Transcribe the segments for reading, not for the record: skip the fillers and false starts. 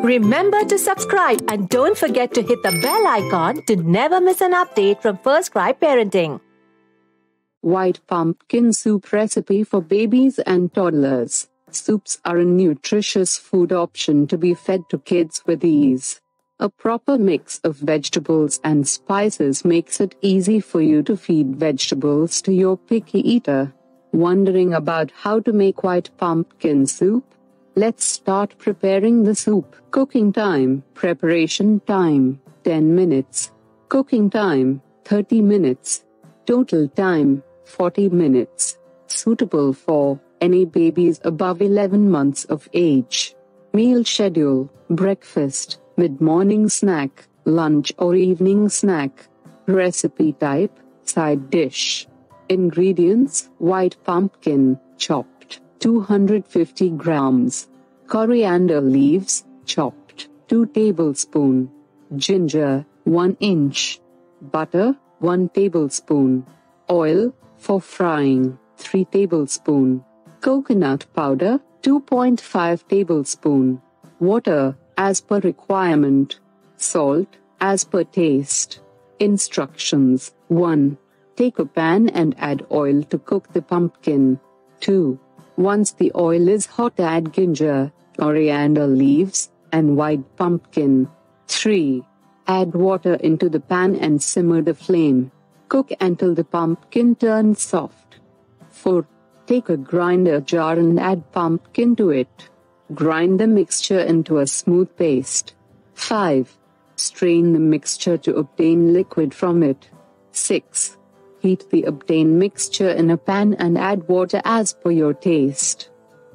Remember to subscribe and don't forget to hit the bell icon to never miss an update from FirstCry Parenting. White pumpkin soup recipe for babies and toddlers. Soups are a nutritious food option to be fed to kids with ease. A proper mix of vegetables and spices makes it easy for you to feed vegetables to your picky eater. Wondering about how to make white pumpkin soup? Let's start preparing the soup. Cooking time. Preparation time 10 minutes. Cooking time 30 minutes. Total time 40 minutes. Suitable for any babies above 11 months of age. Meal schedule: breakfast, mid-morning snack, lunch or evening snack. Recipe type: side dish. Ingredients: white pumpkin, chopped, 250 grams. Coriander leaves, chopped, 2 tablespoons. Ginger, 1 inch. Butter, 1 tablespoon. Oil, for frying, 3 tablespoons. Coconut powder, 2.5 tablespoons. Water, as per requirement. Salt, as per taste. Instructions: 1. Take a pan and add oil to cook the pumpkin. 2. Once the oil is hot, add ginger, coriander leaves, and white pumpkin. 3. Add water into the pan and simmer the flame. Cook until the pumpkin turns soft. 4. Take a grinder jar and add pumpkin to it. Grind the mixture into a smooth paste. 5. Strain the mixture to obtain liquid from it. 6. Heat the obtained mixture in a pan and add water as per your taste.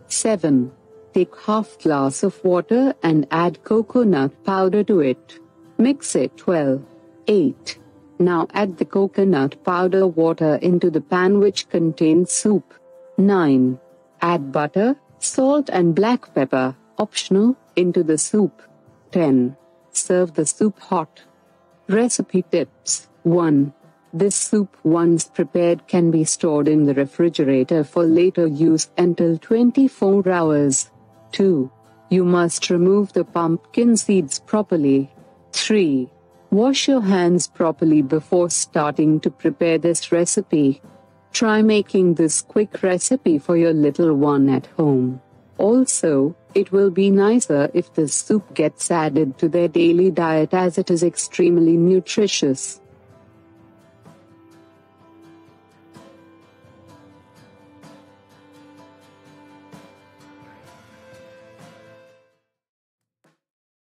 7. Take half glass of water and add coconut powder to it. Mix it well. 8. Now add the coconut powder water into the pan which contains soup. 9. Add butter, salt and black pepper, optional, into the soup. 10. Serve the soup hot. Recipe tips: 1. This soup, once prepared, can be stored in the refrigerator for later use until 24 hours. 2. You must remove the pumpkin seeds properly. 3. Wash your hands properly before starting to prepare this recipe. Try making this quick recipe for your little one at home. Also, it will be nicer if this soup gets added to their daily diet as it is extremely nutritious.